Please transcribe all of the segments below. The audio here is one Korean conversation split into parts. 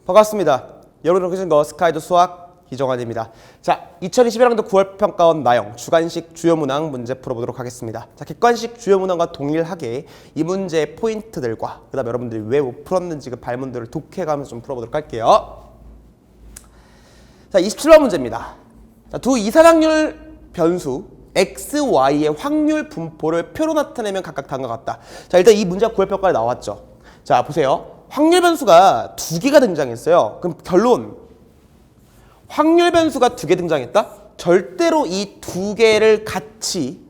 반갑습니다. 여러분 오신 거 스카이드 수학 이정환입니다. 자, 2021학년도 9월 평가원 나영 주관식 주요 문항 문제 풀어보도록 하겠습니다. 자, 객관식 주요 문항과 동일하게 이 문제의 포인트들과 그다음 여러분들이 왜 못 풀었는지 그 발문들을 독해가면서 좀 풀어보도록 할게요. 자, 27번 문제입니다. 자, 두 이산확률 변수 x, y의 확률 분포를 표로 나타내면 각각 다음과 같다. 자, 일단 이 문제가 9월 평가에 나왔죠. 자, 보세요. 확률 변수가 두 개가 등장했어요. 그럼 결론. 확률 변수가 두 개 등장했다? 절대로 이 두 개를 같이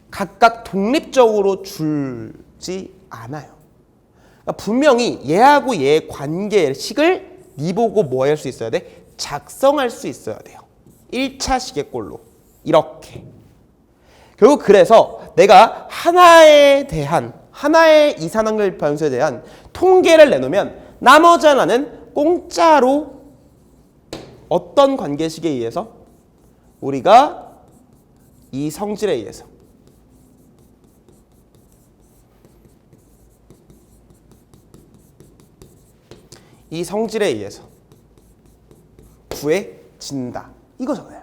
각각 독립적으로 줄지 않아요. 그러니까 분명히 얘하고 얘의 관계식을 니 보고 뭐 할 수 있어야 돼? 작성할 수 있어야 돼요. 1차 시계꼴로. 이렇게. 결국 그래서 내가 하나의 이산확률 변수에 대한 통계를 내놓으면 나머지 하나는 공짜로 어떤 관계식에 의해서 우리가 이 성질에 의해서 구해진다. 이거잖아요.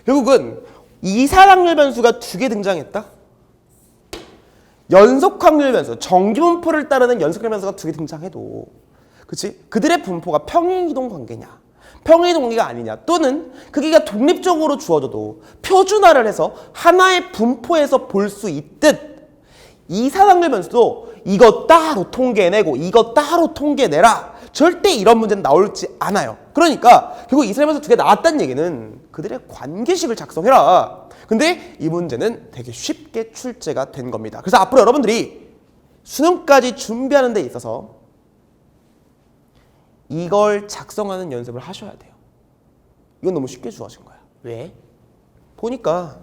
결국은 이산확률 변수가 두 개 등장했다. 연속확률 변수, 정기분포를 따르는 연속확률 변수가 두 개 등장해도 그치? 그들의 분포가 평행이동 관계냐 평행이동 관계가 아니냐 또는 그게가 독립적으로 주어져도 표준화를 해서 하나의 분포에서 볼 수 있듯 이산확률 변수도 이거 따로 통계내고 이거 따로 통계내라 절대 이런 문제는 나올지 않아요. 그러니까 결국 이산확률 변수 두 개 나왔다는 얘기는 그들의 관계식을 작성해라. 근데 이 문제는 되게 쉽게 출제가 된 겁니다. 그래서 앞으로 여러분들이 수능까지 준비하는 데 있어서 이걸 작성하는 연습을 하셔야 돼요. 이건 너무 쉽게 주어진 거야. 왜? 보니까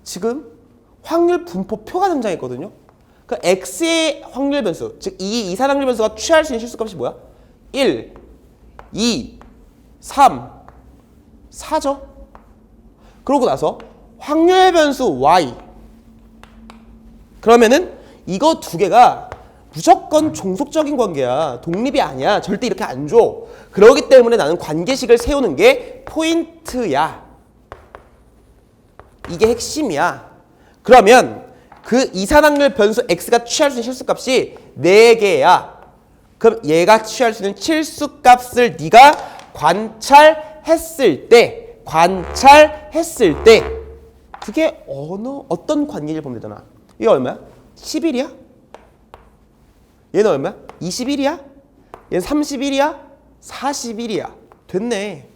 지금 확률 분포표가 등장했거든요. 그러니까 x의 확률 변수, 즉 이 이산확률 변수가 취할 수 있는 실수값이 뭐야? 1, 2, 3, 4죠. 그러고 나서 확률 변수 y. 그러면은 이거 두 개가 무조건 종속적인 관계야. 독립이 아니야. 절대 이렇게 안 줘. 그러기 때문에 나는 관계식을 세우는 게 포인트야. 이게 핵심이야. 그러면 그 이산확률 변수 x가 취할 수 있는 실수값이 4개야. 그럼 얘가 취할 수 있는 실수값을 네가 관찰했을 때 그게 어떤 관계를 보면 되잖아. 이게 얼마야? 11이야? 얘는 얼마야? 21이야? 얘는 31이야? 41이야. 됐네.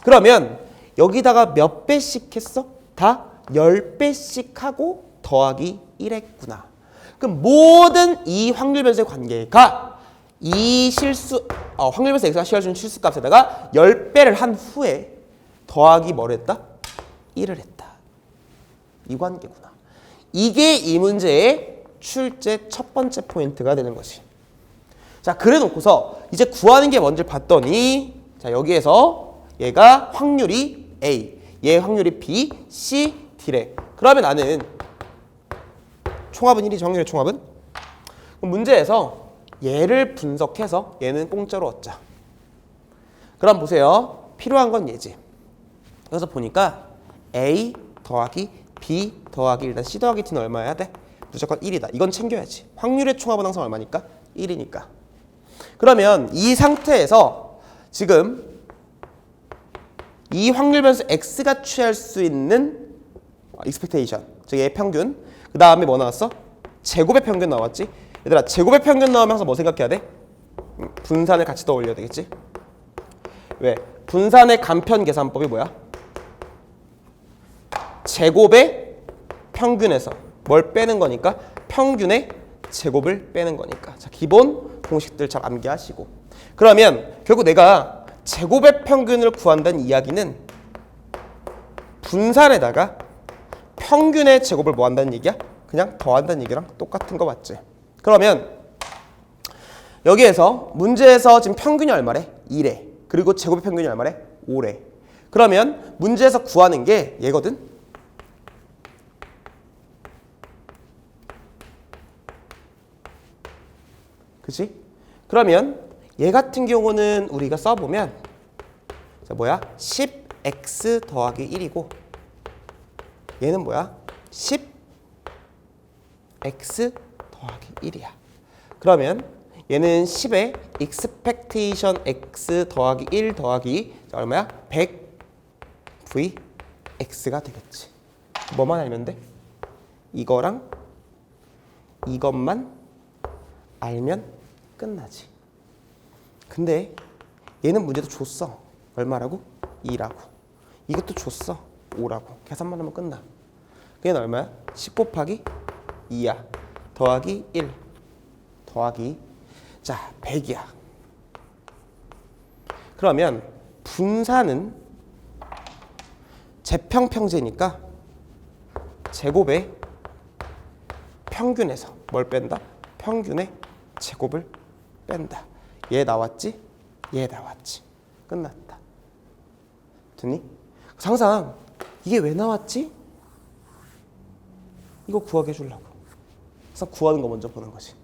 그러면 여기다가 몇 배씩 했어? 다 10배씩 하고 더하기 1했구나. 그럼 모든 이 확률 변수의 관계가 이 확률 변수 x가 취할 수 있는 실수값에다가 10배를 한 후에 더하기 뭐를 했다? 1을 했다. 이 관계구나. 이게 이 문제의 출제 첫 번째 포인트가 되는 것이. 자, 그래 놓고서 이제 구하는 게 뭔지 봤더니 자, 여기에서 얘가 확률이 A, 얘 확률이 B, C, D래. 그러면 나는 총합은 1이죠. 확률의 총합은. 그럼 문제에서 얘를 분석해서 얘는 공짜로 얻자. 그럼 보세요. 필요한 건 얘지. 그래서 보니까 A 더하기 B 더하기 일단 C 더하기 D는 얼마여야 돼? 무조건 1이다. 이건 챙겨야지. 확률의 총합은 항상 얼마니까? 1이니까. 그러면 이 상태에서 지금 이 확률 변수 x가 취할 수 있는 expectation, 즉 얘의 평균. 그 다음에 뭐 나왔어? 제곱의 평균 나왔지? 얘들아, 제곱의 평균 나오면 항상 뭐 생각해야 돼? 분산을 같이 떠올려야 되겠지? 왜? 분산의 간편 계산법이 뭐야? 제곱의 평균에서 뭘 빼는 거니까 평균의 제곱을 빼는 거니까. 자, 기본 공식들 잘 암기하시고. 그러면 결국 내가 제곱의 평균을 구한다는 이야기는 분산에다가 평균의 제곱을 뭐 한다는 얘기야? 그냥 더한다는 얘기랑 똑같은 거 맞지? 그러면 여기에서 문제에서 지금 평균이 얼마래? 2래. 그리고 제곱의 평균이 얼마래? 5래. 그러면 문제에서 구하는 게 얘거든? 그치? 그러면 얘 같은 경우는 우리가 써보면 자 뭐야? 10x 더하기 1이고 얘는 뭐야? 10x 더하기 1이야. 그러면 얘는 10에 expectation x 더하기 1 더하기 자, 얼마야? 100vx가 되겠지. 뭐만 알면 돼? 이거랑 이것만 알면 끝나지. 근데 얘는 문제도 줬어. 얼마라고? 2라고. 이것도 줬어. 5라고. 계산만 하면 끝나. 얘는 얼마야? 10 곱하기 2야. 더하기 1 더하기 자 100이야. 그러면 분사는 제평평제니까 제곱의 평균에서 뭘 뺀다? 평균의 제곱을 뺀다. 얘 나왔지? 얘 나왔지. 끝났다. 됐니? 항상 이게 왜 나왔지? 이거 구하게 해주려고. 그래서 구하는 거 먼저 보는 거지.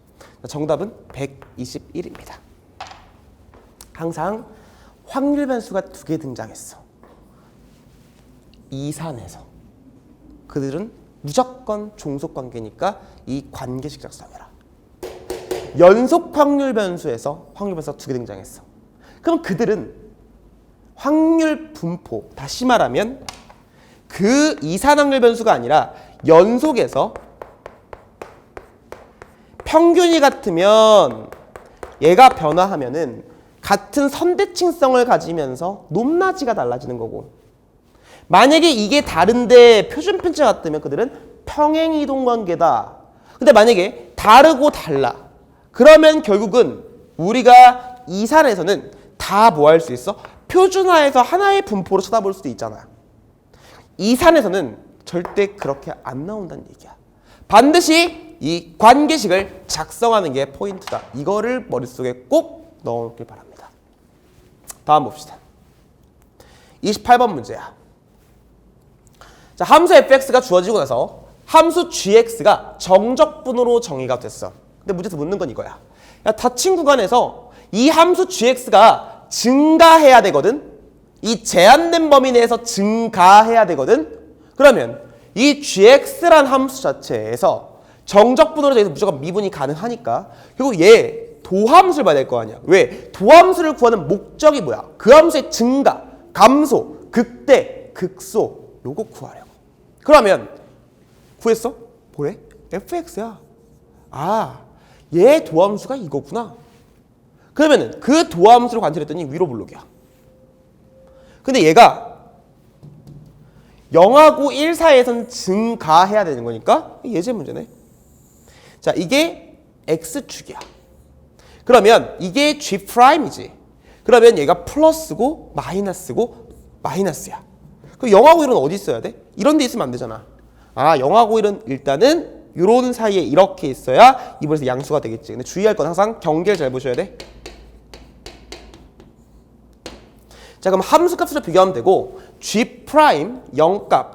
정답은 121입니다. 항상 확률 변수가 2개 등장했어. 이산에서. 그들은 무조건 종속 관계니까 이 관계식 작성해라. 연속 확률 변수에서 확률 변수가 2개 등장했어. 그럼 그들은 확률 분포, 다시 말하면 그 이산 확률 변수가 아니라 연속에서 평균이 같으면 얘가 변화하면은 같은 선대칭성을 가지면서 높낮이가 달라지는 거고, 만약에 이게 다른데 표준 편차 같으면 그들은 평행 이동 관계다. 근데 만약에 다르고 달라. 그러면 결국은 우리가 이산에서는 다 뭐 할 수 있어? 표준화해서 하나의 분포로 쳐다볼 수도 있잖아. 이산에서는 절대 그렇게 안 나온다는 얘기야. 반드시 이 관계식을 작성하는 게 포인트다. 이거를 머릿속에 꼭 넣어놓길 바랍니다. 다음 봅시다. 28번 문제야. 자, 함수 fx가 주어지고 나서 함수 gx가 정적분으로 정의가 됐어. 근데 문제에서 묻는 건 이거야. 야, 닫힌 구간에서 이 함수 gx가 증가해야 되거든. 이 제한된 범위 내에서 증가해야 되거든. 그러면 이 gx란 함수 자체에서 정적분으로 정의해서 무조건 미분이 가능하니까 결국 얘 도함수를 봐야 될 거 아니야. 왜? 도함수를 구하는 목적이 뭐야? 그 함수의 증가, 감소, 극대, 극소 요거 구하려고. 그러면 구했어? 뭐래? fx야. 아, 얘 도함수가 이거구나. 그러면은 그 도함수를 관찰했더니 위로 블록이야. 근데 얘가 0하고 1 사이에선 증가해야 되는 거니까 예제 문제네. 자, 이게 x축이야. 그러면 이게 g'이지. 그러면 얘가 플러스고 마이너스고 마이너스야. 그럼 0하고 1은 어디 있어야 돼? 이런 데 있으면 안 되잖아. 아, 0하고 1은 일단은 요런 사이에 이렇게 있어야 이번에서 양수가 되겠지. 근데 주의할 건 항상 경계를 잘 보셔야 돼. 자, 그럼 함수값으로 비교하면 되고 g' 0값,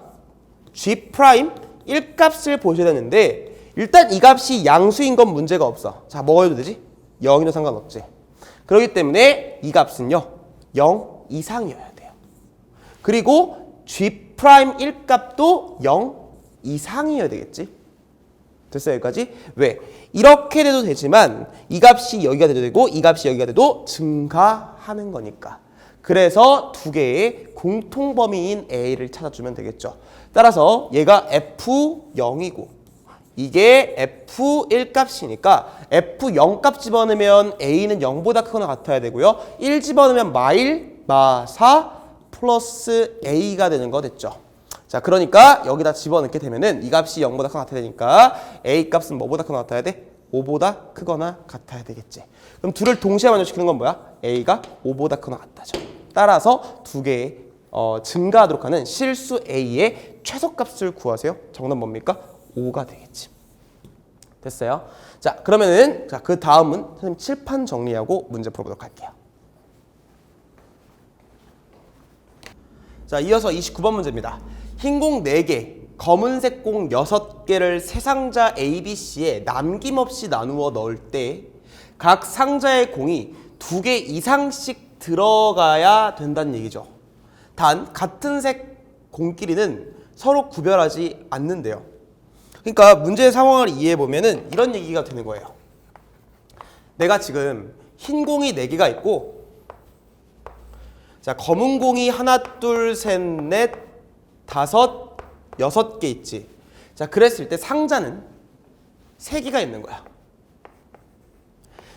g' 1값을 보셔야 되는데 일단 이 값이 양수인 건 문제가 없어. 자, 뭐가 해도 되지? 0이면 상관없지. 그렇기 때문에 이 값은요 0 이상이어야 돼요. 그리고 g' 1값도 0 이상이어야 되겠지. 됐어요? 여기까지? 왜? 이렇게 돼도 되지만 이 값이 여기가 돼도 되고 이 값이 여기가 돼도 증가하는 거니까. 그래서 두 개의 공통 범위인 A를 찾아주면 되겠죠. 따라서 얘가 F0이고 이게 F1 값이니까 F0 값 집어넣으면 A는 0보다 크거나 같아야 되고요. 1 집어넣으면 마1, 마4 플러스 A가 되는 거 됐죠. 자, 그러니까 여기다 집어넣게 되면은 이 값이 0보다 크거나 같아야 되니까 A 값은 뭐보다 크거나 같아야 돼? 5보다 크거나 같아야 되겠지. 그럼 둘을 동시에 만족시키는 건 뭐야? A가 5보다 크거나 같다죠. 따라서 두 개의 증가하도록 하는 실수 A의 최소값을 구하세요. 정답 뭡니까? 5가 되겠지. 됐어요? 자, 그러면은 자, 그 다음은 선생님 칠판 정리하고 문제 풀어보도록 할게요. 자, 이어서 29번 문제입니다. 흰 공 4개, 검은색 공 6개를 세 상자 A, B, C에 남김없이 나누어 넣을 때 각 상자의 공이 2개 이상씩 들어가야 된다는 얘기죠. 단 같은 색 공끼리는 서로 구별하지 않는데요. 그러니까 문제의 상황을 이해해 보면은 이런 얘기가 되는 거예요. 내가 지금 흰 공이 4개가 있고, 자, 검은 공이 하나, 둘, 셋, 넷, 다섯, 6개 있지. 자, 그랬을 때 상자는 3개가 있는 거야.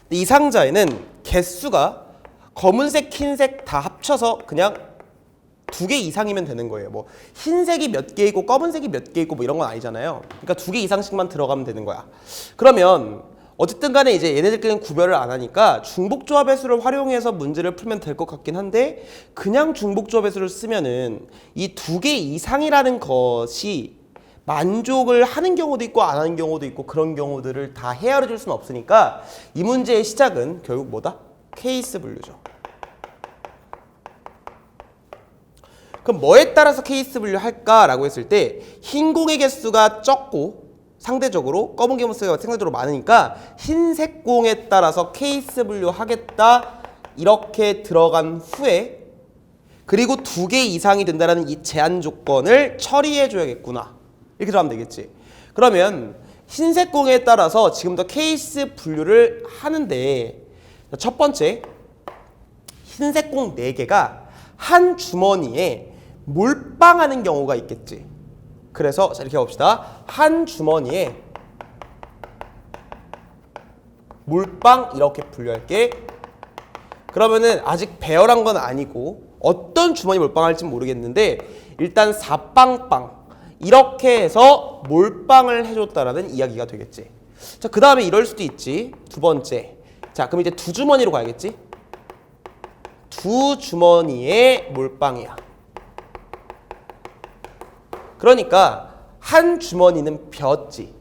근데 이 상자에는 개수가 검은색, 흰색 다 합쳐서 그냥 2개 이상이면 되는 거예요. 뭐 흰색이 몇 개 있고 검은색이 몇 개 있고 뭐 이런 건 아니잖아요. 그러니까 2개 이상씩만 들어가면 되는 거야. 그러면 어쨌든 간에 이제 얘네들끼리는 구별을 안 하니까 중복조합의 수를 활용해서 문제를 풀면 될 것 같긴 한데, 그냥 중복조합의 수를 쓰면은 이 2개 이상이라는 것이 만족을 하는 경우도 있고 안 하는 경우도 있고, 그런 경우들을 다 헤아려 줄 수는 없으니까 이 문제의 시작은 결국 뭐다? 케이스 분류죠. 그럼 뭐에 따라서 케이스 분류할까라고 했을 때, 흰 공의 개수가 적고 상대적으로 검은 공의 개수가 상대적으로 많으니까 흰색 공에 따라서 케이스 분류하겠다 이렇게 들어간 후에, 그리고 2개 이상이 된다는 이 제한 조건을 처리해 줘야겠구나 이렇게 들어가면 되겠지. 그러면 흰색 공에 따라서 지금부터 케이스 분류를 하는데, 첫 번째 흰색 공 4개가 한 주머니에 몰빵하는 경우가 있겠지. 그래서 자, 이렇게 해봅시다. 한 주머니에 몰빵 이렇게 분류할게. 그러면은 아직 배열한 건 아니고 어떤 주머니 몰빵할지 모르겠는데, 일단 4빵빵 이렇게 해서 몰빵을 해줬다라는 이야기가 되겠지. 자, 그 다음에 이럴 수도 있지. 두 번째, 자, 그럼 이제 2주머니로 가야겠지. 2주머니에 몰빵이야. 그러니까 한 주머니는 벼지.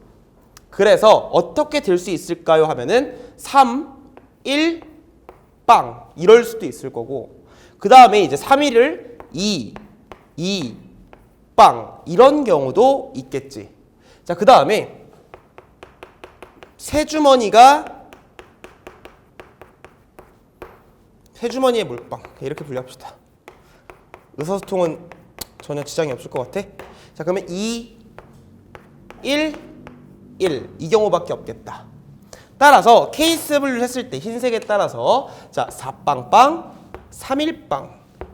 그래서 어떻게 될 수 있을까요 하면은 3, 1, 빵 이럴 수도 있을 거고, 그 다음에 이제 3일을 2, 빵 이런 경우도 있겠지. 자, 그 다음에 세 주머니에 몰빵 이렇게 분류합시다. 의사소통은 전혀 지장이 없을 것 같아. 자, 그러면 2, 1, 1 이 경우밖에 없겠다. 따라서 케이스 분류를 했을 때 흰색에 따라서 자 4빵빵, 3일빵,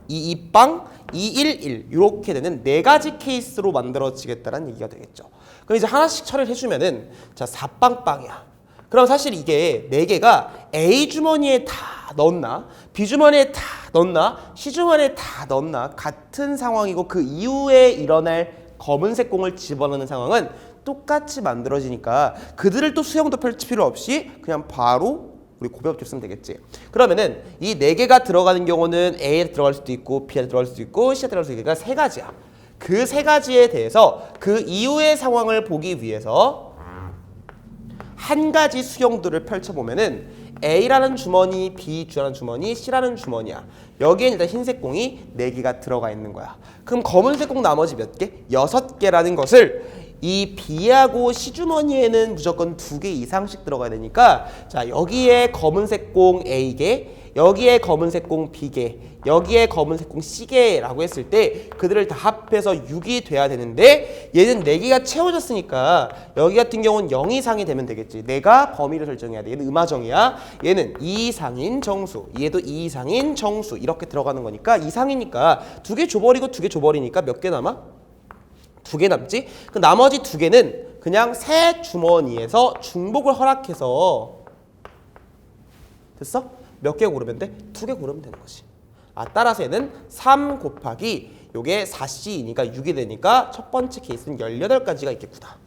22빵, 211 이렇게 되는 4가지 케이스로 만들어지겠다는 얘기가 되겠죠. 그럼 이제 하나씩 처리를 해주면은 자 4빵빵이야. 그럼 사실 이게 4개가 A 주머니에 다 넣었나, B 주머니에 다 넣었나, C 주머니에 다 넣었나 같은 상황이고, 그 이후에 일어날 검은색 공을 집어넣는 상황은 똑같이 만들어지니까 그들을 또 수형도 펼칠 필요 없이 그냥 바로 우리 고백을 쓰면 되겠지. 그러면은 이 4개가 들어가는 경우는 A에 들어갈 수도 있고 B에 들어갈 수도 있고 C에 들어갈 수도 있고, 그러니까 3가지야. 그 3가지에 대해서 그 이후의 상황을 보기 위해서 한 가지 수형들을 펼쳐보면은 A라는 주머니, B라는 주머니, C라는 주머니야. 여기엔 일단 흰색 공이 4개가 들어가 있는 거야. 그럼 검은색 공 나머지 몇 개? 6개라는 것을 이 B하고 C 주머니에는 무조건 2개 이상씩 들어가야 되니까, 자 여기에 검은색 공 A개, 여기에 검은색 공 B개, 여기에 검은색 공 C개라고 했을 때 그들을 다 합해서 6이 돼야 되는데, 얘는 4개가 채워졌으니까 여기 같은 경우는 0 이상이 되면 되겠지. 내가 범위를 설정해야 돼. 얘는 음화정이야. 얘는 2 이상인 정수, 얘도 2 이상인 정수 이렇게 들어가는 거니까, 이상이니까 2개 줘버리고 2개 줘버리니까 몇 개 남아? 2개 남지? 그 나머지 2개는 그냥 새 주머니에서 중복을 허락해서 됐어? 몇 개 고르면 돼? 2개 고르면 되는 거지. 따라서 얘는 3 곱하기 요게 4C이니까 6이 되니까 첫 번째 케이스는 18가지가 있겠구나.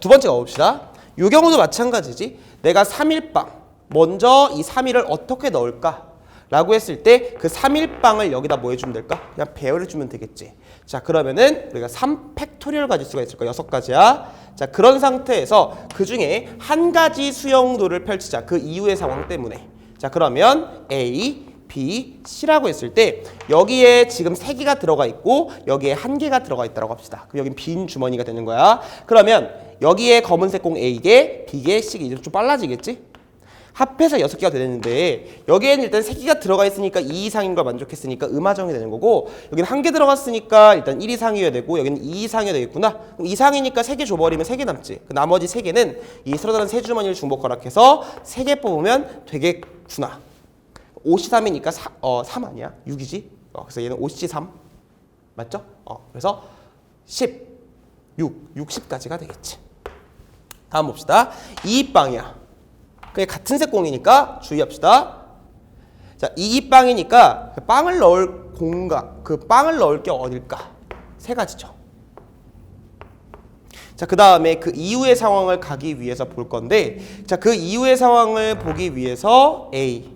두 번째 가봅시다. 이 경우도 마찬가지지. 내가 3일빵, 먼저 이 3일을 어떻게 넣을까? 라고 했을 때 그 3일빵을 여기다 뭐 해주면 될까? 그냥 배열해주면 되겠지. 자, 그러면은 우리가 3팩토리얼 가질 수가 있을 거야. 6가지야. 자, 그런 상태에서 그 중에 한 가지 수용도를 펼치자. 그 이후의 상황 때문에. 자, 그러면 A, B, C라고 했을 때 여기에 지금 3개가 들어가 있고 여기에 1개가 들어가 있다고 합시다. 그럼 여긴 빈 주머니가 되는 거야. 그러면 여기에 검은색 공 A개, B개, C개 이제 좀 빨라지겠지? 합해서 6개가 되는데 여기에는 일단 3개가 들어가 있으니까 2 이상인 걸 만족했으니까 음하정이 되는 거고 여기는 1개 들어갔으니까 일단 1 이상이어야 되고 여기는 2 이상이어야 되겠구나. 그럼 이상이니까 3개 줘버리면 3개 남지. 그 나머지 3개는 이 서로 다른 세 주머니를 중복 허락해서 3개 뽑으면 되겠구나. 5C3이니까 3 아니야? 6이지? 그래서 얘는 5C3 맞죠? 그래서 10, 60까지가 되겠지. 다음 봅시다. 2입방이야. 그게 같은 색공이니까 주의합시다. 자, 2입방이니까 빵을 넣을 공간, 그 빵을 넣을 게 어딜까? 3가지죠. 자, 그 다음에 그 이후의 상황을 가기 위해서 볼 건데, 자, 그 이후의 상황을 보기 위해서 A,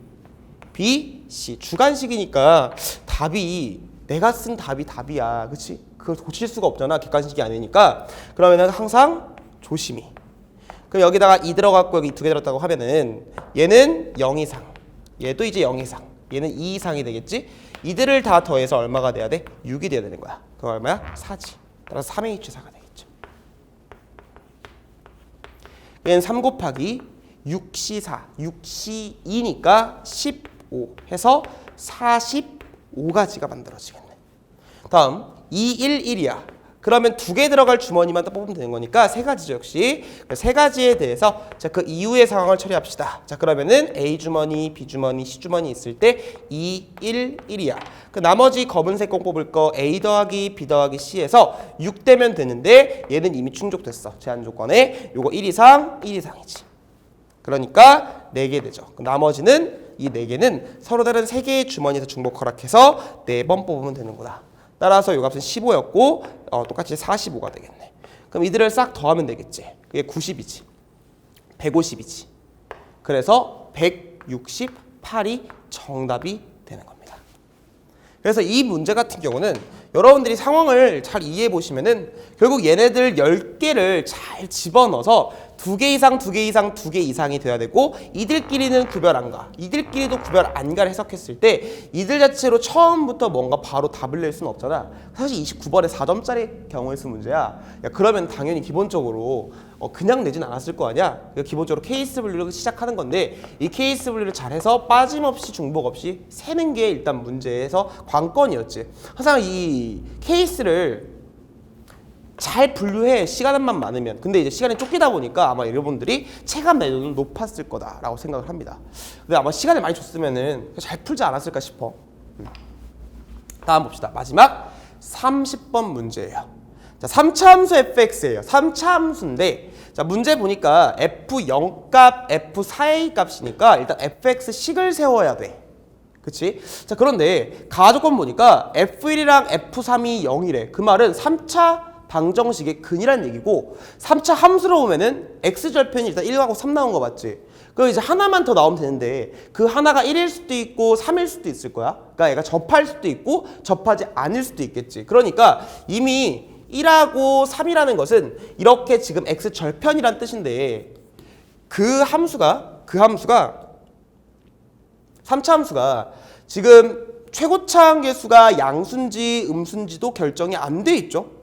B, C 주관식이니까 답이 내가 쓴 답이 답이야, 그렇지? 그걸 고칠 수가 없잖아, 객관식이 아니니까. 그러면은 항상 조심히. 그럼 여기다가 2 들어갔고 여기 2개 들었다고 하면은 얘는 0 이상, 얘도 이제 0 이상, 얘는 2 이상이 되겠지? 이들을 다 더해서 얼마가 돼야 돼? 6이 돼야 되는 거야. 그럼 얼마야? 4지. 따라서 3의 입주사가 되겠죠. 얘는 3 곱하기 6C4, 6C2니까 15 해서 45가지가 만들어지겠네. 다음 2, 1, 1이야. 그러면 2개 들어갈 주머니만 딱 뽑으면 되는 거니까 3가지죠, 역시. 3가지에 대해서 자, 그 이후의 상황을 처리합시다. 자, 그러면은 A 주머니, B 주머니, C 주머니 있을 때 2, 1, 1이야. 그 나머지 검은색 공 뽑을 거 A 더하기 B 더하기 C에서 6 되면 되는데 얘는 이미 충족됐어. 제한 조건에 요거 1 이상, 1 이상이지. 그러니까 4개 되죠. 나머지는 이 4개는 서로 다른 3개의 주머니에서 중복 허락해서 4번 뽑으면 되는구나. 따라서 이 값은 15였고 똑같이 45가 되겠네. 그럼 이들을 싹 더하면 되겠지. 그게 90이지. 150이지. 그래서 168이 정답이 되는 겁니다. 그래서 이 문제 같은 경우는 여러분들이 상황을 잘 이해해 보시면은 결국 얘네들 10개를 잘 집어넣어서 2개 이상, 2개 이상, 2개 이상이 돼야 되고 이들끼리는 구별 안 가. 이들끼리도 구별 안 가를 해석했을 때 이들 자체로 처음부터 뭔가 바로 답을 낼 수는 없잖아. 사실 29번에 4점짜리 경우에 쓴 문제야. 야, 그러면 당연히 기본적으로 그냥 내진 않았을 거 아니야. 그러니까 기본적으로 케이스 분류를 시작하는 건데 이 케이스 분류를 잘해서 빠짐없이 중복 없이 세는 게 일단 문제에서 관건이었지. 항상 이 케이스를 잘 분류해, 시간만 많으면. 근데 이제 시간이 쫓기다 보니까 아마 여러분들이 체감 난이도는 높았을 거다라고 생각을 합니다. 근데 아마 시간을 많이 줬으면은 잘 풀지 않았을까 싶어. 다음 봅시다. 마지막 30번 문제예요. 자, 3차 함수 fx예요. 3차 함수인데 자, 문제 보니까 f0 값, f4a 값이니까 일단 fx식을 세워야 돼. 그치? 자, 그런데 가조건 보니까 f1이랑 f3이 0이래. 그 말은 3차 방정식의 근이란 얘기고 3차 함수로 보면은 x절편이 일단 1하고 3 나온 거 맞지? 그럼 이제 하나만 더 나오면 되는데 그 하나가 1일 수도 있고 3일 수도 있을 거야. 그러니까 얘가 접할 수도 있고 접하지 않을 수도 있겠지. 그러니까 이미 1하고 3이라는 것은 이렇게 지금 x절편이란 뜻인데 그 함수가 3차 함수가 지금 최고차 함계수가 양수인지 음수인지도 결정이 안 돼 있죠.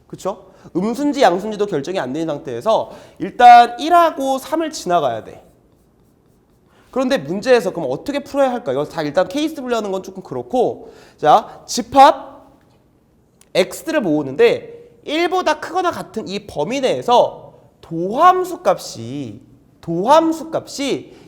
그쵸? 음수인지 양수인지도 결정이 안 되는 상태에서 일단 1하고 3을 지나가야 돼. 그런데 문제에서 그럼 어떻게 풀어야 할까? 이거 다 일단 케이스 분류하는 건 조금 그렇고 자, 집합 x를 모으는데 1보다 크거나 같은 이 범위 내에서 도함수 값이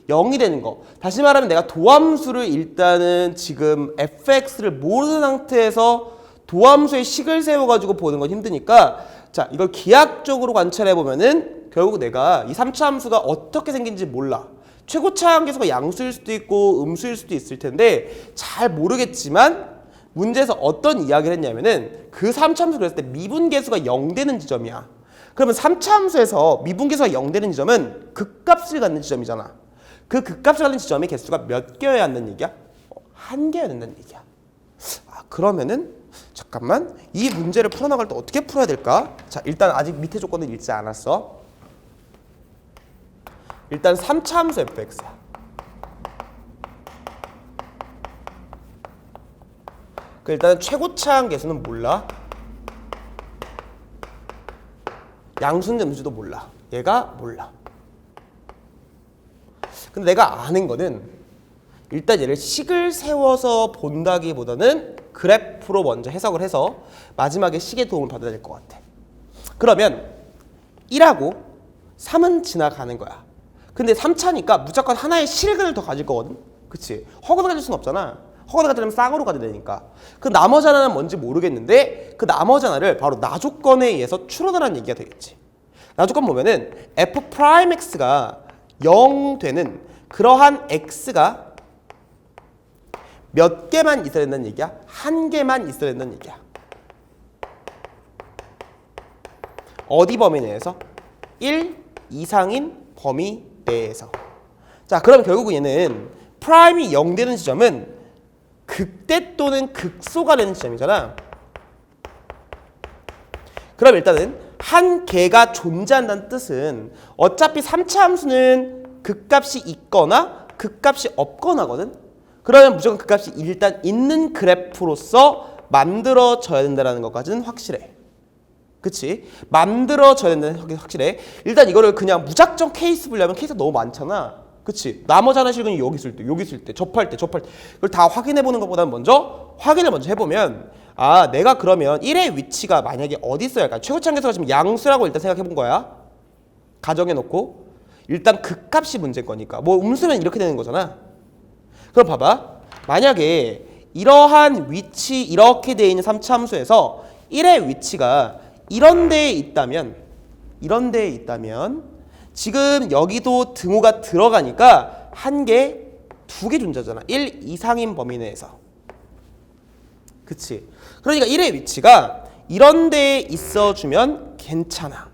0이 되는 거. 다시 말하면 내가 도함수를 일단은 지금 fx를 모르는 상태에서 도함수의 식을 세워가지고 보는 건 힘드니까 자, 이걸 기하학적으로 관찰해 보면은 결국 내가 이 3차 함수가 어떻게 생긴지 몰라. 최고차 함계수가 양수일 수도 있고 음수일 수도 있을 텐데 잘 모르겠지만 문제에서 어떤 이야기를 했냐면은 그 3차 함수 그랬을 때 미분계수가 0 되는 지점이야. 그러면 3차 함수에서 미분계수가 0 되는 지점은 극값을 갖는 지점이잖아. 그 극값을 갖는 지점의 개수가 몇 개여야 한다는 얘기야? 1개여야 된다는 얘기야. 그러면은 잠깐만 이 문제를 풀어나갈 때 어떻게 풀어야 될까? 자, 일단 아직 밑에 조건을 읽지 않았어. 일단 3차 함수 fx야. 일단 최고차 함계수는 몰라. 양수인지 음수도 몰라. 얘가 몰라. 근데 내가 아는 거는 일단 얘를 식을 세워서 본다기보다는 그래프로 먼저 해석을 해서 마지막에 식의 도움을 받아야 될 것 같아. 그러면 1하고 3은 지나가는 거야. 근데 3차니까 무조건 하나의 실근을 더 가질 거거든. 그치? 허근을 가질 수는 없잖아. 허근을 가지려면 쌍으로 가야 되니까. 그 나머지 하나는 뭔지 모르겠는데 그 나머지 하나를 바로 나조건에 의해서 추론하라는 얘기가 되겠지. 나조건 보면은 f'x가 0 되는 그러한 x가 몇 개만 있어야 된다는 얘기야? 한 개만 있어야 된다는 얘기야. 어디 범위 내에서? 1 이상인 범위 내에서. 자, 그럼 결국은 얘는 프라임이 0 되는 지점은 극대 또는 극소가 되는 지점이잖아. 그럼 일단은 한 개가 존재한다는 뜻은 어차피 3차 함수는 극값이 있거나 극값이 없거나거든. 그러면 무조건 극값이 일단 있는 그래프로서 만들어져야 된다는 것까지는 확실해. 그치? 만들어져야 된다는 게 확실해. 일단 이거를 그냥 무작정 케이스 분류하면 케이스가 너무 많잖아. 그치? 나머지 하나 실근이 여기 있을 때, 여기 있을 때, 접할 때 그걸 다 확인해보는 것보다는 먼저 확인을 먼저 해보면 아, 내가 그러면 1의 위치가 만약에 어디 있어야 할까? 최고차항계수가 지금 양수라고 일단 생각해본 거야. 가정해놓고 일단 극값이 문제인 거니까 뭐 음수면 이렇게 되는 거잖아. 그럼 봐봐. 만약에 이러한 위치 이렇게 돼 있는 3차 함수에서 1의 위치가 이런 데에 있다면 지금 여기도 등호가 들어가니까 한 개, 두 개 존재하잖아. 1 이상인 범위 내에서. 그치? 그러니까 1의 위치가 이런 데에 있어주면 괜찮아.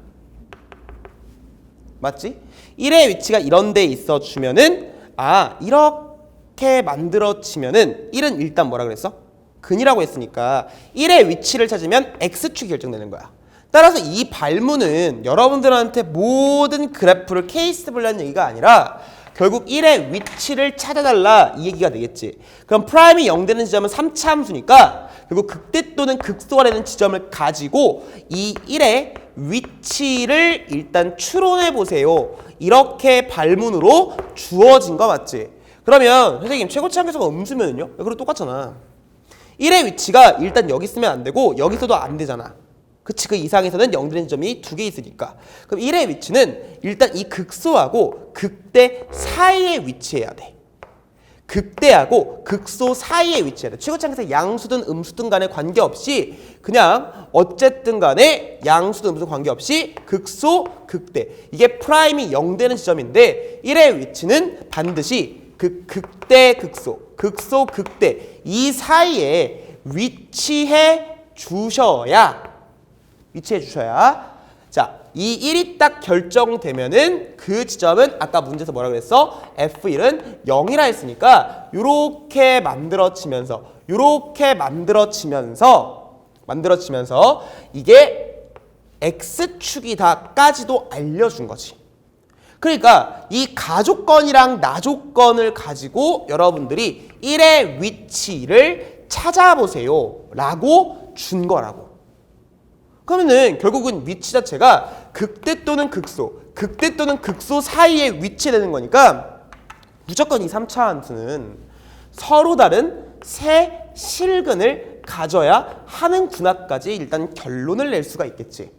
맞지? 1의 위치가 이런 데에 있어주면은 아, 이렇게 만들어지면은 1은 일단 뭐라 그랬어? 근이라고 했으니까 1의 위치를 찾으면 x축이 결정되는 거야. 따라서 이 발문은 여러분들한테 모든 그래프를 케이스 분류하는 얘기가 아니라 결국 1의 위치를 찾아달라 이 얘기가 되겠지. 그럼 프라임이 0 되는 지점은 3차 함수니까 결국 극대 또는 극소가 되는 지점을 가지고 이 1의 위치를 일단 추론해 보세요. 이렇게 발문으로 주어진 거 맞지? 그러면 선생님 최고차항계수가 음수면은요? 그거 똑같잖아. 1의 위치가 일단 여기 있으면 안 되고 여기서도 안 되잖아. 그치? 그 이상에서는 0 되는 지점이 두 개 있으니까. 그럼 1의 위치는 일단 이 극소하고 극대 사이에 위치해야 돼. 극대하고 극소 사이에 위치해야 돼. 최고차항계수 양수든 음수든 간에 관계없이 그냥 어쨌든 간에 양수든 음수든 관계없이 극소, 극대. 이게 프라임이 0 되는 지점인데 1의 위치는 반드시 극대, 극소, 극소, 극대 이 사이에 위치해 주셔야 자, 이 1이 딱 결정되면은 그 지점은 아까 문제에서 뭐라 그랬어? F1은 0이라 했으니까 요렇게 만들어지면서 이게 X축이다까지도 알려준 거지. 그러니까 이 가조건이랑 나조건을 가지고 여러분들이 1의 위치를 찾아보세요 라고 준 거라고. 그러면은 결국은 위치 자체가 극대 또는 극소 사이에 위치되는 거니까 무조건 이 3차 함수는 서로 다른 새 실근을 가져야 하는 구나까지 일단 결론을 낼 수가 있겠지.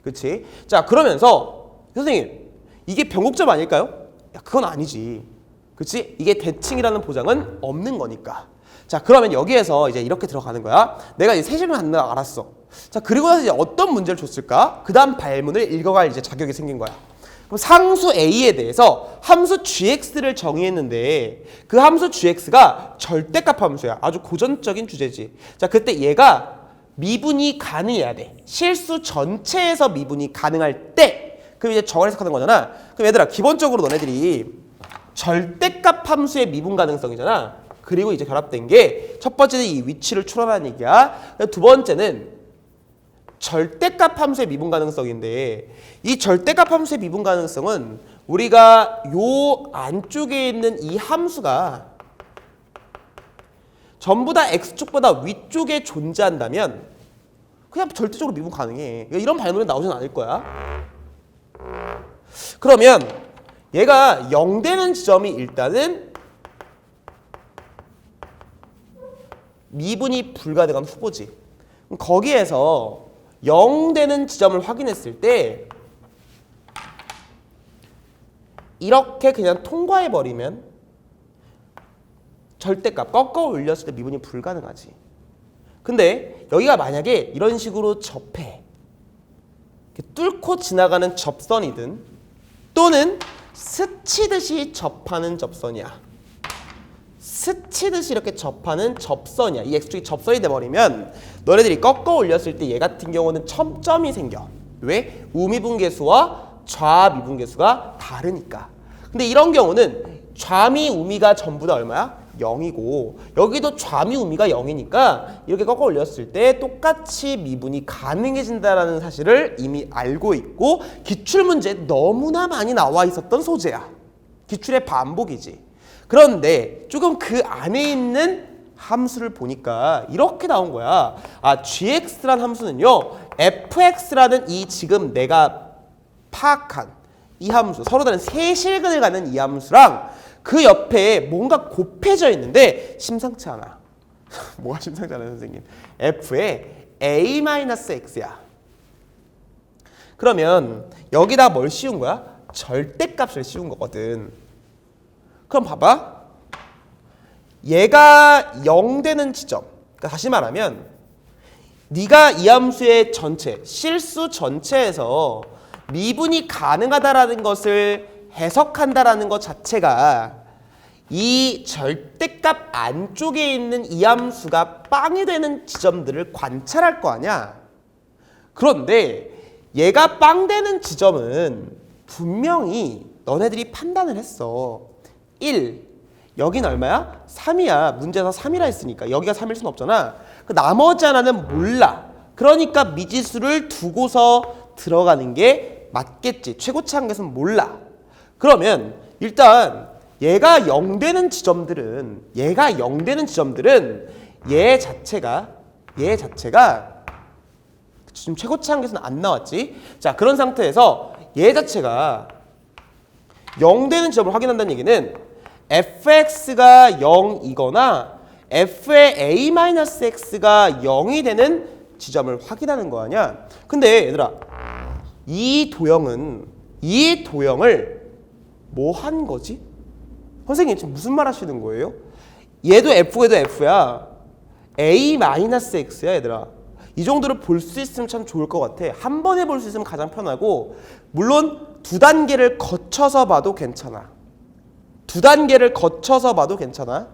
그렇지? 자, 그러면서 선생님 이게 변곡점 아닐까요? 야, 그건 아니지. 그렇지? 이게 대칭이라는 보장은 없는 거니까. 자, 그러면 여기에서 이제 이렇게 들어가는 거야. 내가 이제 새 실근 한다 알았어. 자, 그리고 나서 이제 어떤 문제를 줬을까? 그 다음 발문을 읽어갈 이제 자격이 생긴 거야. 그럼 상수 A에 대해서 함수 gx를 정의했는데 그 함수 gx가 절대값 함수야. 아주 고전적인 주제지. 자, 그때 얘가 미분이 가능해야 돼. 실수 전체에서 미분이 가능할 때 그럼 이제 저걸 해석하는 거잖아. 그럼 얘들아 기본적으로 너네들이 절대값 함수의 미분 가능성이잖아. 그리고 이제 결합된 게 첫 번째는 이 위치를 추론하는 얘기야. 두 번째는 절대값 함수의 미분 가능성인데 이 절대값 함수의 미분 가능성은 우리가 요 안쪽에 있는 이 함수가 전부 다 x축보다 위쪽에 존재한다면 그냥 절대적으로 미분 가능해. 이런 발문은 나오진 않을 거야. 그러면 얘가 0 되는 지점이 일단은 미분이 불가능한 후보지. 거기에서 0 되는 지점을 확인했을 때 이렇게 그냥 통과해버리면 절대값 꺾어 올렸을 때 미분이 불가능하지. 근데 여기가 만약에 이런 식으로 접해 뚫고 지나가는 접선이든 또는 스치듯이 접하는 접선이야. 스치듯이 이렇게 접하는 접선이야. 이 x축이 접선이 돼버리면 너네들이 꺾어 올렸을 때 얘 같은 경우는 첨점이 생겨. 왜? 우미분계수와 좌미분계수가 다르니까. 근데 이런 경우는 좌미 우미가 전부 다 얼마야? 0이고 여기도 좌미 우미가 0이니까 이렇게 꺾어 올렸을 때 똑같이 미분이 가능해진다는 사실을 이미 알고 있고 기출문제에 너무나 많이 나와 있었던 소재야. 기출의 반복이지. 그런데 조금 그 안에 있는 함수를 보니까 이렇게 나온 거야. 아, gx란 함수는요, fx라는 이 지금 내가 파악한 이 함수, 서로 다른 세실근을 갖는 이 함수랑 그 옆에 뭔가 곱해져 있는데 심상치 않아. 뭐가 심상치 않아요, 선생님? f의 a-x야. 그러면 여기다 뭘 씌운 거야? 절대값을 씌운 거거든. 그럼 봐봐. 얘가 0 되는 지점. 그러니까 다시 말하면 네가 이 함수의 전체, 실수 전체에서 미분이 가능하다라는 것을 해석한다라는 것 자체가 이 절대값 안쪽에 있는 이 함수가 빵이 되는 지점들을 관찰할 거 아니야. 그런데 얘가 빵 되는 지점은 분명히 너네들이 판단을 했어. 1. 여긴 얼마야? 3이야. 문제에서 3이라 했으니까. 여기가 3일 순 없잖아. 그 나머지 하나는 몰라. 그러니까 미지수를 두고서 들어가는 게 맞겠지. 최고치 한 개수는 몰라. 그러면 일단 얘가 0 되는 지점들은 얘 자체가 지금 최고치 한 개수는 안 나왔지. 자, 그런 상태에서 얘 자체가 0 되는 지점을 확인한다는 얘기는 fx가 0이거나 f의 a-x가 0이 되는 지점을 확인하는 거 아니야. 근데 얘들아, 이 도형을 뭐 한 거지? 선생님 지금 무슨 말 하시는 거예요? 얘도 f고 얘도 f야. a-x야 얘들아. 이 정도로 볼 수 있으면 참 좋을 것 같아. 한 번에 볼 수 있으면 가장 편하고, 물론 2단계를 거쳐서 봐도 괜찮아. 2단계를 거쳐서 봐도 괜찮아.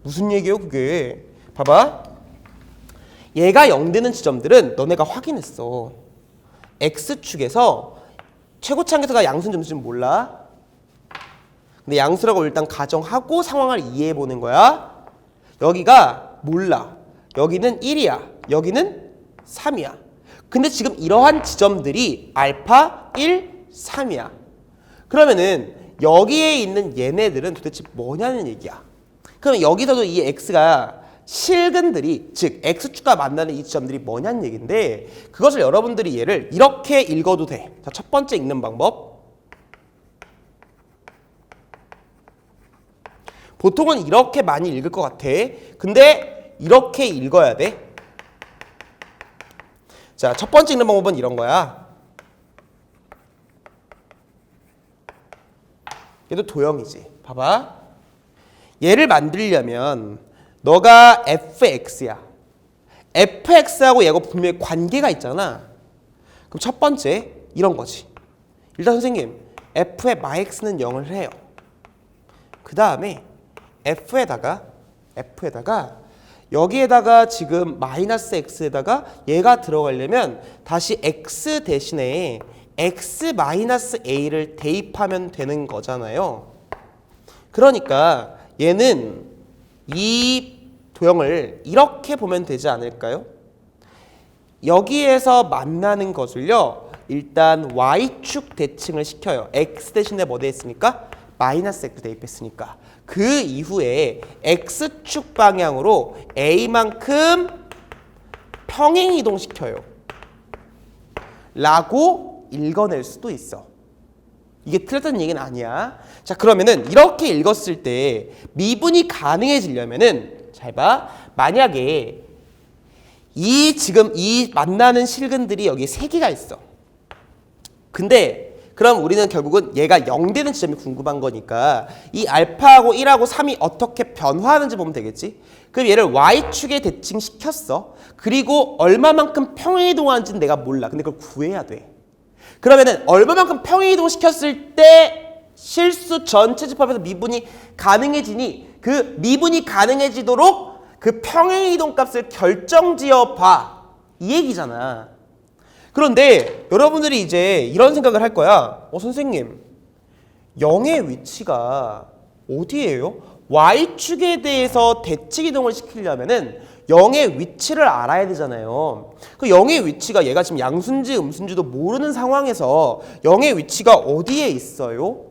무슨 얘기예요 그게? 봐봐. 얘가 0 되는 지점들은 너네가 확인했어. x축에서 최고치 한계수가 양수인 점수는 몰라. 근데 양수라고 일단 가정하고 상황을 이해해보는 거야. 여기가 몰라. 여기는 1이야. 여기는 3이야. 근데 지금 이러한 지점들이 알파 1, 3이야. 그러면은 여기에 있는 얘네들은 도대체 뭐냐는 얘기야. 그럼 여기서도 이 x가 실근들이, 즉 x축과 만나는 이 지점들이 뭐냐는 얘기인데, 그것을 여러분들이 얘를 이렇게 읽어도 돼. 자, 첫 번째 읽는 방법. 보통은 이렇게 많이 읽을 것 같아. 근데 이렇게 읽어야 돼. 자, 첫 번째 읽는 방법은 이런 거야. 얘도 도형이지. 봐봐. 얘를 만들려면 너가 fx야. fx하고 얘가 분명히 관계가 있잖아. 그럼 첫 번째 이런 거지. 일단 선생님, f의 마x는 0을 해요. 그 다음에 f에다가 여기에다가 지금 마이너스 x에다가 얘가 들어가려면 다시 x 대신에 x 마이너스 a를 대입하면 되는 거잖아요. 그러니까 얘는 이 도형을 이렇게 보면 되지 않을까요? 여기에서 만나는 것을요, 일단 y축 대칭을 시켜요. x 대신에 뭐 대했으니까? 마이너스 x 대입했으니까. 그 이후에 x축 방향으로 a만큼 평행 이동시켜요. 라고 읽어낼 수도 있어. 이게 틀렸다는 얘기는 아니야. 자, 그러면은 이렇게 읽었을 때 미분이 가능해지려면은 잘 봐. 만약에 지금 이 만나는 실근들이 여기 3개가 있어. 근데 그럼 우리는 결국은 얘가 0 되는 지점이 궁금한 거니까 이 알파하고 1하고 3이 어떻게 변화하는지 보면 되겠지. 그럼 얘를 y축에 대칭시켰어. 그리고 얼마만큼 평행이동하는지는 내가 몰라. 근데 그걸 구해야 돼. 그러면은 얼마만큼 평행이동 시켰을 때 실수 전체 집합에서 미분이 가능해지니 그 미분이 가능해지도록 그 평행이동 값을 결정지어 봐. 이 얘기잖아. 그런데 여러분들이 이제 이런 생각을 할 거야. 선생님, 0의 위치가 어디예요? y축에 대해서 대칭이동을 시키려면은 0의 위치를 알아야 되잖아요. 그 0의 위치가 얘가 지금 양수인지 음수인지도 모르는 상황에서 0의 위치가 어디에 있어요?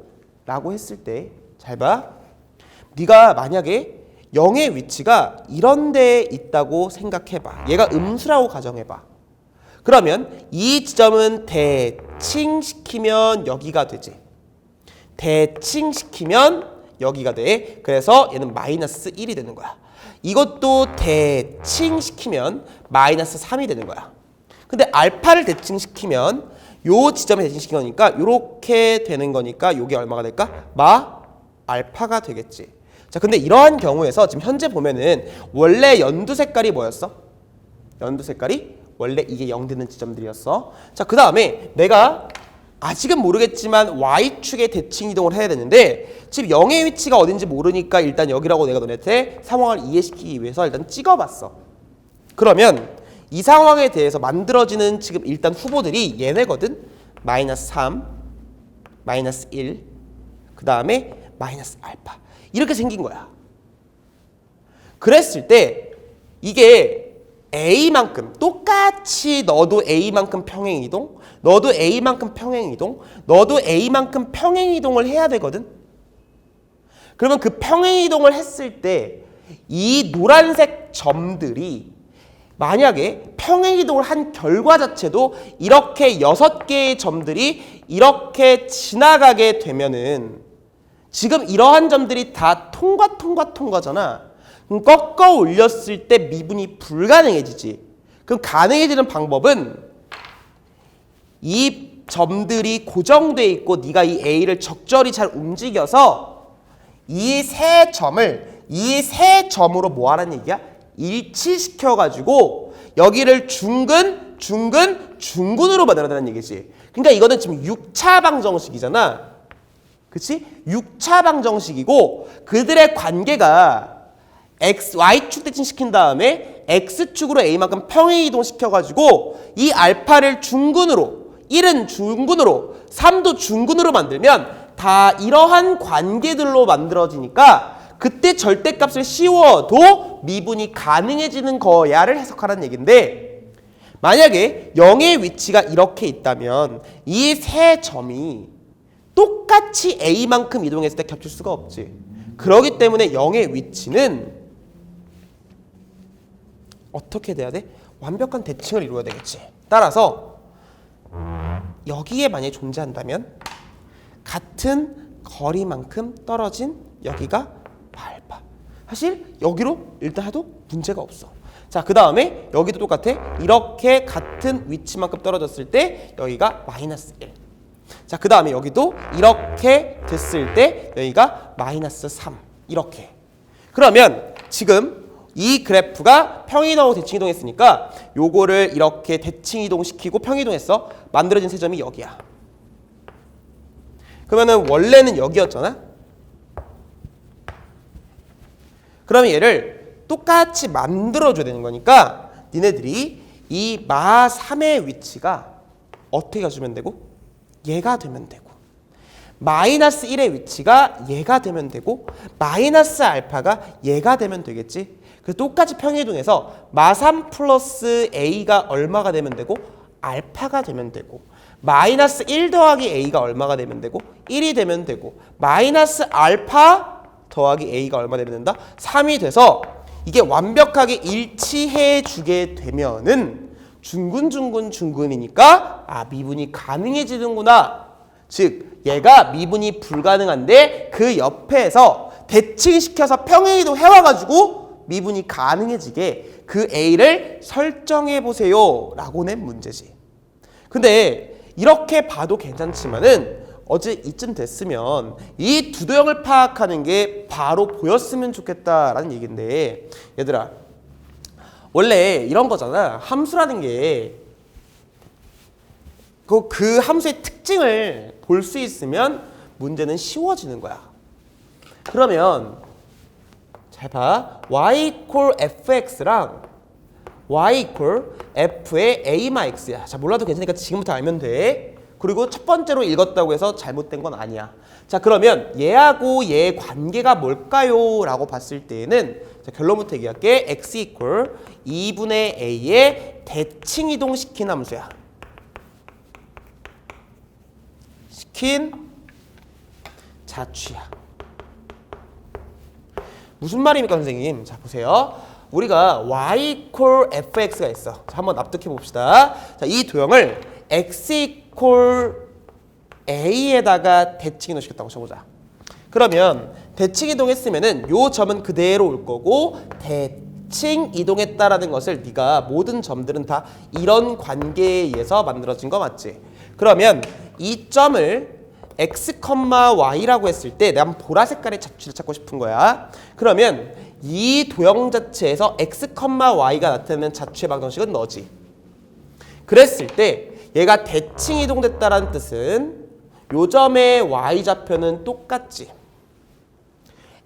라고 했을 때 잘 봐. 네가 만약에 0의 위치가 이런 데에 있다고 생각해봐. 얘가 음수라고 가정해봐. 그러면 이 지점은 대칭시키면 여기가 되지. 대칭시키면 여기가 돼. 그래서 얘는 마이너스 1이 되는 거야. 이것도 대칭시키면 마이너스 3이 되는 거야. 근데 알파를 대칭시키면 요 지점에 대칭시킨 거니까 요렇게 되는 거니까 요게 얼마가 될까? 알파가 되겠지. 자, 근데 이러한 경우에서 지금 현재 보면은 원래 연두 색깔이 뭐였어? 연두 색깔이 원래 이게 0 되는 지점들이었어. 자, 그 다음에 내가 아직은 모르겠지만 y축에 대칭 이동을 해야 되는데 지금 0의 위치가 어딘지 모르니까 일단 여기라고 내가 너네한테 상황을 이해시키기 위해서 일단 찍어봤어. 그러면 이 상황에 대해서 만들어지는 지금 일단 후보들이 얘네거든. 마이너스 3, 마이너스 1, 그 다음에 마이너스 알파. 이렇게 생긴 거야. 그랬을 때 이게 A만큼 똑같이 너도 A만큼 평행이동, 너도 A만큼 평행이동, 너도 A만큼 평행이동을 해야 되거든. 그러면 그 평행이동을 했을 때 이 노란색 점들이 만약에 평행이동을 한 결과 자체도 이렇게 6개의 점들이 이렇게 지나가게 되면은 지금 이러한 점들이 다 통과잖아. 그럼 꺾어 올렸을 때 미분이 불가능해지지. 그럼 가능해지는 방법은 이 점들이 고정돼 있고 네가 이 A를 적절히 잘 움직여서 이 세 점으로 뭐 하라는 얘기야? 일치시켜가지고 여기를 중근으로 만들어내는 얘기지. 그러니까 이거는 지금 6차 방정식이잖아. 그치? 6차 방정식이고 그들의 관계가 y축 대칭시킨 다음에 x축으로 a만큼 평행이동 시켜가지고 이 알파를 중근으로 1은 중근으로 3도 중근으로 만들면 다 이러한 관계들로 만들어지니까 그때 절대값을 씌워도 미분이 가능해지는 거야를 해석하라는 얘기인데 만약에 0의 위치가 이렇게 있다면 이 세 점이 똑같이 a만큼 이동했을 때 겹칠 수가 없지. 그렇기 때문에 0의 위치는 어떻게 돼야 돼? 완벽한 대칭을 이루어야 되겠지. 따라서 여기에 만약에 존재한다면 같은 거리만큼 떨어진 여기가 알파. 사실 여기로 일단 해도 문제가 없어. 자, 그 다음에 여기도 똑같아. 이렇게 같은 위치만큼 떨어졌을 때 여기가 마이너스 1. 자, 그 다음에 여기도 이렇게 됐을 때 여기가 마이너스 3. 이렇게. 그러면 지금 이 그래프가 평행이동하고 대칭이동했으니까 요거를 이렇게 대칭이동시키고 평행이동했어. 만들어진 세 점이 여기야. 그러면은 원래는 여기였잖아. 그러면 얘를 똑같이 만들어줘야 되는 거니까 니네들이 이 마 3의 위치가 어떻게 가주면 되고 얘가 되면 되고 마이너스 1의 위치가 얘가 되면 되고 마이너스 알파가 얘가 되면 되겠지. 그래서 똑같이 평행이동해서 마3 플러스 a가 얼마가 되면 되고 알파가 되면 되고 마이너스 1 더하기 a가 얼마가 되면 되고 1이 되면 되고 마이너스 알파 더하기 a가 얼마 되면 된다? 3이 돼서 이게 완벽하게 일치해 주게 되면은 중근이니까 미분이 가능해지는구나. 즉 얘가 미분이 불가능한데 그 옆에서 대칭시켜서 평행이동 해와가지고 미분이 가능해지게 그 A를 설정해 보세요 라고 낸 문제지. 근데 이렇게 봐도 괜찮지만은 어제 이쯤 됐으면 이 두 도형을 파악하는 게 바로 보였으면 좋겠다라는 얘기인데, 얘들아 원래 이런 거잖아. 함수라는 게 그 함수의 특징을 볼 수 있으면 문제는 쉬워지는 거야. 그러면 잘 봐. y equal fx랑 y equal f의 a만 x야. 자, 몰라도 괜찮으니까 지금부터 알면 돼. 그리고 첫 번째로 읽었다고 해서 잘못된 건 아니야. 자, 그러면 얘하고 얘의 관계가 뭘까요? 라고 봤을 때에는 자, 결론부터 얘기할게. x equal 2분의 a의 대칭 이동시킨 함수야. 시킨 자취야. 무슨 말입니까, 선생님? 자, 보세요. 우리가 y equal fx가 있어. 자, 한번 납득해 봅시다. 자, 이 도형을 x equal a에다가 대칭 이동시켰다고 쳐보자. 그러면 대칭 이동했으면은 요 점은 그대로 올 거고, 대칭 이동했다라는 것을 네가 모든 점들은 다 이런 관계에 의해서 만들어진 거 맞지? 그러면 이 점을 x, y라고 했을 때 내가 보라 색깔의 자취를 찾고 싶은 거야. 그러면 이 도형 자체에서 x, y가 나타내는 자취의 방정식은 너지. 그랬을 때 얘가 대칭 이동됐다라는 뜻은 요 점의 y좌표는 똑같지.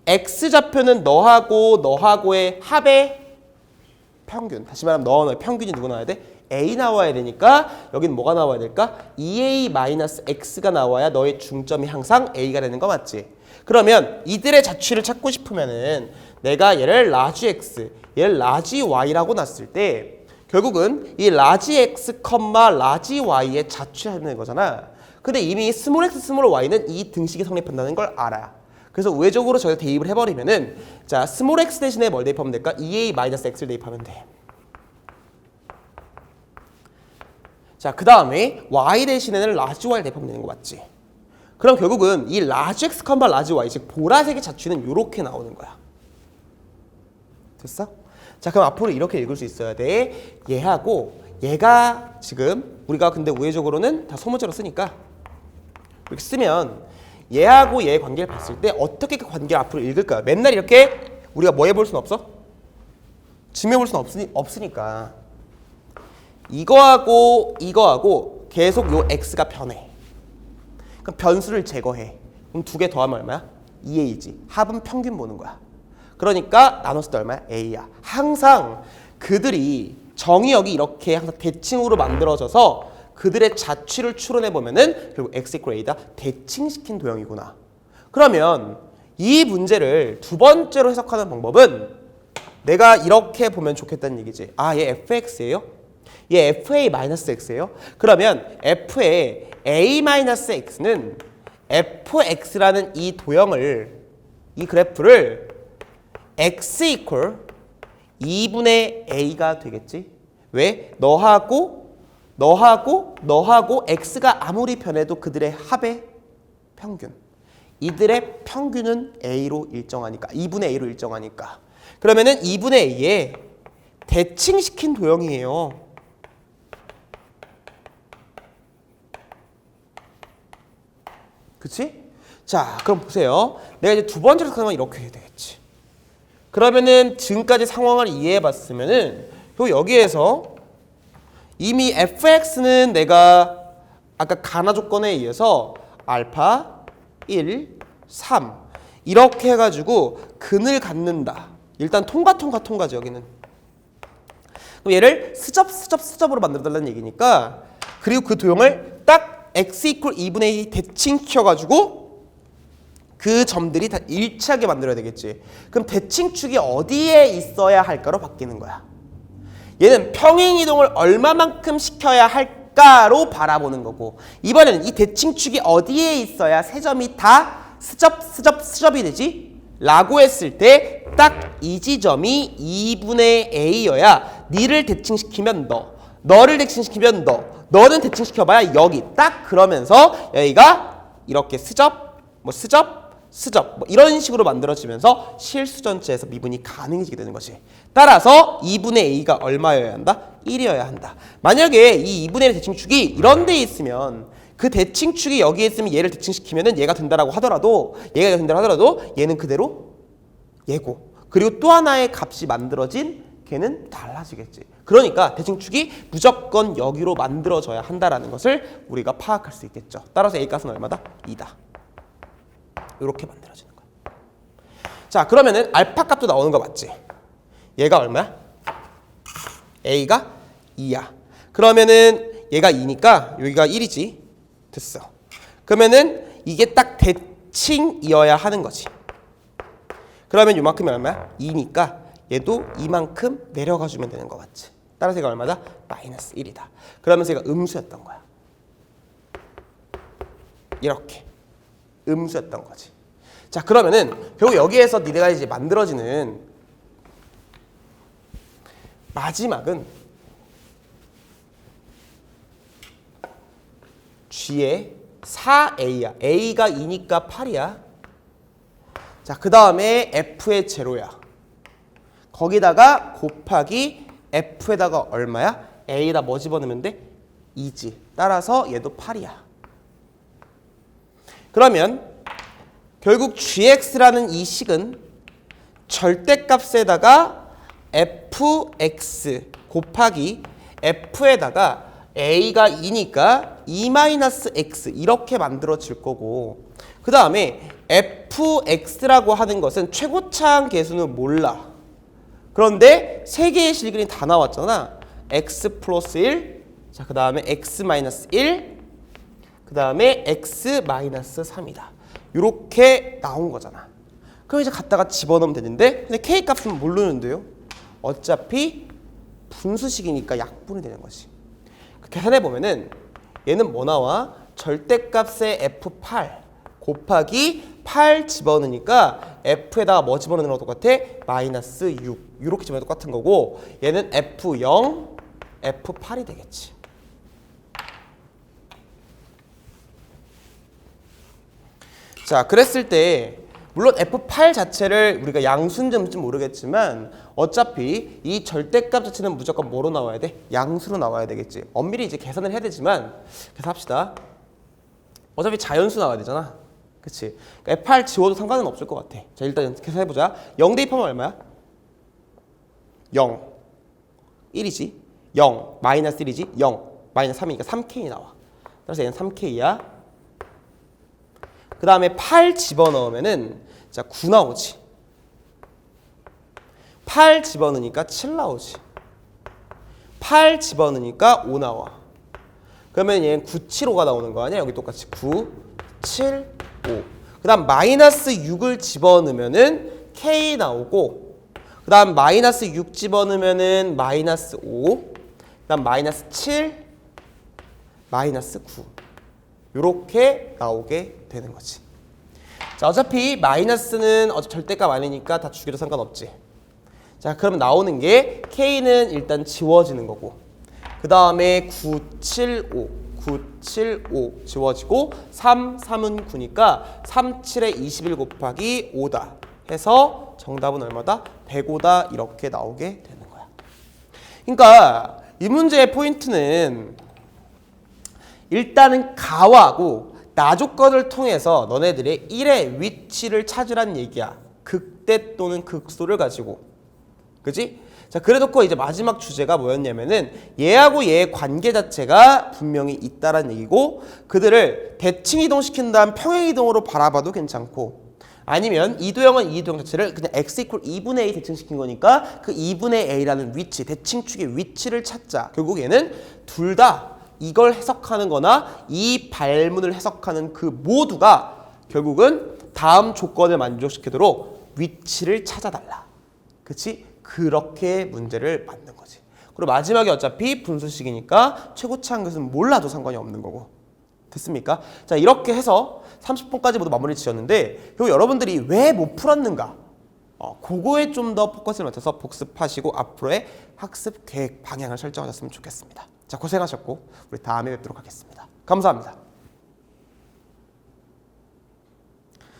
x좌표는 너하고의 합의 평균. 다시 말하면 너의 평균이 누구 나와야 돼? A 나와야 되니까 여기는 뭐가 나와야 될까? 2A-x가 나와야 너의 중점이 항상 A가 되는 거 맞지? 그러면 이들의 자취를 찾고 싶으면은 내가 얘를 라지 x, 얘를 라지 y라고 놨을 때 결국은 이 라지 x, 라지 y의 자취하는 거잖아. 근데 이미 스몰 x, 스몰 y는 이 등식이 성립한다는 걸 알아. 그래서 우회적으로 저기다 대입을 해버리면은 자, 스몰 x 대신에 뭘 대입하면 될까? 2A-x를 대입하면 돼. 자, 그 다음에 y 대신에는 라지 y를 대입하면 되는 거 맞지? 그럼 결국은 이 라지 x, 라지 y, 즉 보라색의 자취는 이렇게 나오는 거야. 됐어? 자, 그럼 앞으로 이렇게 읽을 수 있어야 돼. 얘하고 얘가 지금 우리가 근데 우회적으로는 다 소문자로 쓰니까 이렇게 쓰면 얘하고 얘의 관계를 봤을 때 어떻게 그 관계를 앞으로 읽을까? 맨날 이렇게 우리가 뭐 해볼 수는 없어? 증명해볼 수는 없으니까 이거하고 계속 요 x가 변해. 그럼 변수를 제거해. 그럼 두 개 더하면 얼마야? 2a지. 합은 평균 보는 거야. 그러니까 나눴을 때 얼마야? a야. 항상 그들이 정의역이 이렇게 항상 대칭으로 만들어져서 그들의 자취를 추론해 보면은 결국 x equal a다. 대칭시킨 도형이구나. 그러면 이 문제를 두 번째로 해석하는 방법은 내가 이렇게 보면 좋겠다는 얘기지. 아, 얘 fx예요? 얘 fa-x예요? 그러면 f의 a-x는 fx라는 이 도형을, 이 그래프를 x equal 2분의 a가 되겠지? 왜? 너하고 x가 아무리 변해도 그들의 합의 평균. 이들의 평균은 a로 일정하니까, 2분의 a로 일정하니까. 그러면은 2분의 a에 대칭시킨 도형이에요. 그치? 자, 그럼 보세요. 내가 이제 두 번째로 생각하면 이렇게 해야 되겠지. 그러면은 지금까지 상황을 이해해 봤으면은 여기에서 이미 fx는 내가 아까 가나 조건에 의해서 알파 1, 3 이렇게 해가지고 근을 갖는다. 일단 통과지 여기는. 그럼 얘를 스접으로 만들어달라는 얘기니까, 그리고 그 도형을 딱 x equal 2분의 2 대칭시켜가지고 그 점들이 다 일치하게 만들어야 되겠지. 그럼 대칭축이 어디에 있어야 할까로 바뀌는 거야. 얘는 평행이동을 얼마만큼 시켜야 할까로 바라보는 거고, 이번에는 이 대칭축이 어디에 있어야 세 점이 다 스접이 되지? 라고 했을 때 딱 이 지점이 2분의 a여야 니를 대칭시키면 너를 대칭시키면 너는 대칭시켜봐야 여기 딱, 그러면서 여기가 이렇게 스접, 뭐 스접, 스접 뭐 이런 식으로 만들어지면서 실수 전체에서 미분이 가능해지게 되는 거지. 따라서 2분의 a가 얼마여야 한다? 1이어야 한다. 만약에 이 2분의 1 대칭축이 이런 데 있으면 그 대칭축이 여기에 있으면 얘를 대칭시키면은 얘가 된다라고 하더라도 얘가 된다고 하더라도 얘는 그대로 얘고 그리고 또 하나의 값이 만들어진 걔는 달라지겠지. 그러니까 대칭축이 무조건 여기로 만들어져야 한다라는 것을 우리가 파악할 수 있겠죠. 따라서 a 값은 얼마다? 2다. 이렇게 만들어지는 거야. 자, 그러면은 알파 값도 나오는 거 맞지? 얘가 얼마야? a가 2야. 그러면은 얘가 2니까 여기가 1이지. 됐어. 그러면은 이게 딱 대칭이어야 하는 거지. 그러면 요만큼이 얼마야? 2니까 얘도 이만큼 내려가 주면 되는 거 맞지? 따라서 얘가 얼마다? 마이너스 1이다. 그러면서 얘가 음수였던 거야. 이렇게. 음수였던 거지. 자, 그러면은 결국 여기에서 니네가 이제 만들어지는 마지막은 G의 4A야. A가 2니까 8이야. 자, 그 다음에 F의 제로야. 거기다가 곱하기 F에다가 얼마야? A에다 뭐 집어넣으면 돼? 2지. 따라서 얘도 8이야. 그러면 결국 gx라는 이 식은 절대값에다가 fx 곱하기 f에다가 a가 2니까 2-x 이렇게 만들어질 거고 그 다음에 fx라고 하는 것은 최고차항 계수는 몰라. 그런데 세 개의 실근이 다 나왔잖아. x 플러스 1, 자, 그 다음에 x 마이너스 1, 그 다음에 x 마이너스 3이다. 이렇게 나온 거잖아. 그럼 이제 갖다가 집어넣으면 되는데 근데 k 값은 모르는데요. 어차피 분수식이니까 약분이 되는 거지. 계산해 보면은 얘는 뭐 나와? 절대값의 f8 곱하기 8 집어넣으니까 f에다가 뭐 집어넣는 거랑 똑같아? 마이너스 6 이렇게 집어넣으면 똑같은 거고 얘는 f0 f8이 되겠지. 자, 그랬을 때 물론 F8 자체를 우리가 양수인지 뭔지 모르겠지만 어차피 이 절대값 자체는 무조건 뭐로 나와야 돼? 양수로 나와야 되겠지. 엄밀히 이제 계산을 해야 되지만 계산합시다. 어차피 자연수 나와야 되잖아. 그치? 그러니까 F8 지워도 상관은 없을 것 같아. 자, 일단 계산해보자. 0 대입하면 얼마야? 0 1이지. 0 마이너스 1이지. 0 마이너스 3이니까 3K 나와. 그래서 얘는 3K야. 그 다음에 8 집어넣으면은 자 9 나오지. 8 집어넣으니까 7 나오지. 8 집어넣으니까 5 나와. 그러면 얘는 9, 7, 5가 나오는 거 아니야? 여기 똑같이 9, 7, 5. 그 다음 마이너스 6을 집어넣으면은 K 나오고 그 다음 마이너스 6 집어넣으면은 마이너스 5. 그 다음 마이너스 7, 마이너스 9. 요렇게 나오게 되는 거지. 자, 어차피 마이너스는 절대값 아니니까 다 죽여도 상관없지. 자, 그럼 나오는 게 K는 일단 지워지는 거고 그 다음에 9, 7, 5 9, 7, 5 지워지고 3, 3은 9니까 3, 7에 21 곱하기 5다 해서 정답은 얼마다? 105다 이렇게 나오게 되는 거야. 그러니까 이 문제의 포인트는 일단은 가하고 나 조건을 통해서 너네들의 1의 위치를 찾으란 얘기야. 극대 또는 극소를 가지고. 그지? 자, 그래놓고 이제 마지막 주제가 뭐였냐면은 얘하고 얘의 관계 자체가 분명히 있다란 얘기고 그들을 대칭 이동시킨 다음 평행 이동으로 바라봐도 괜찮고 아니면 이도형은 이도형 자체를 그냥 x 이퀄 2분의 a 대칭시킨 거니까 그 2분의 a라는 위치, 대칭축의 위치를 찾자. 결국 얘는 둘 다 이걸 해석하는 거나 이 발문을 해석하는 그 모두가 결국은 다음 조건을 만족시키도록 위치를 찾아달라. 그치? 그렇게 문제를 만든 거지. 그리고 마지막에 어차피 분수식이니까 최고차항 것은 몰라도 상관이 없는 거고. 됐습니까? 자, 이렇게 해서 30분까지 모두 마무리 지었는데 결국 여러분들이 왜 못 풀었는가? 그거에 좀 더 포커스를 맞춰서 복습하시고 앞으로의 학습 계획 방향을 설정하셨으면 좋겠습니다. 자, 고생하셨고 우리 다음에 뵙도록 하겠습니다. 감사합니다.